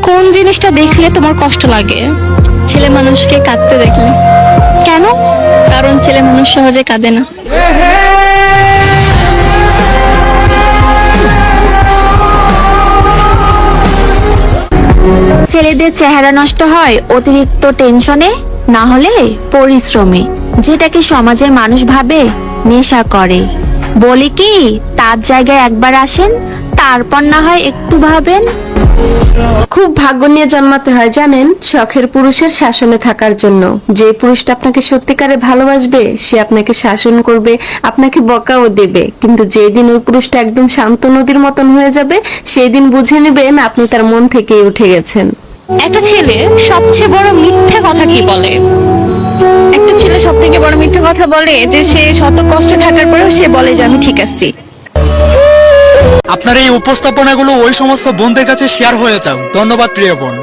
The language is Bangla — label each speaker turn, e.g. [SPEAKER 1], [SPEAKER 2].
[SPEAKER 1] কোন জিনিসটা দেখলে তোমার কষ্ট লাগে?
[SPEAKER 2] ছেলে মানুষকে কাঁদতে দেখলে।
[SPEAKER 1] কেন?
[SPEAKER 2] কারণ ছেলে মানুষ সহজে কাঁদে না।
[SPEAKER 3] ছেলেদের চেহারা নষ্ট হয় অতিরিক্ত টেনশনে, না হলে পরিশ্রমে, যেটাকে সমাজের মানুষ ভাবে নেশা করে। বলি কি, তার জায়গায় একবার আসেন, তারপর না হয় একটু ভাবেন।
[SPEAKER 4] খুব ভাগ্য নিয়ে জন্মাতে হয় জানেন, শখের পুরুষের শাসনে থাকার জন্য। যে পুরুষটা আপনাকে সত্যিকারে ভালোবাসবে সে আপনাকে শাসন করবে, আপনাকে বকাও দেবে, কিন্তু যেদিন ওই পুরুষটা একদম শান্ত নদীর মতন হয়ে যাবে সেই দিন বুঝে নেবেন আপনি তার মন থেকেই উঠে গেছেন।
[SPEAKER 1] একটা ছেলে সবচেয়ে বড় মিথ্যে কথা কি বলে?
[SPEAKER 2] একটা ছেলে সব থেকে বড় মিথ্যে কথা বলে যে সে শত কষ্টে থাকার পরেও সে বলে যে আমি ঠিক আছি।
[SPEAKER 5] আপনার এই উপস্থাপনাগুলো ওই সমস্ত বোনদের কাছে শেয়ার হয়ে যাও। ধন্যবাদ প্রিয় বোন।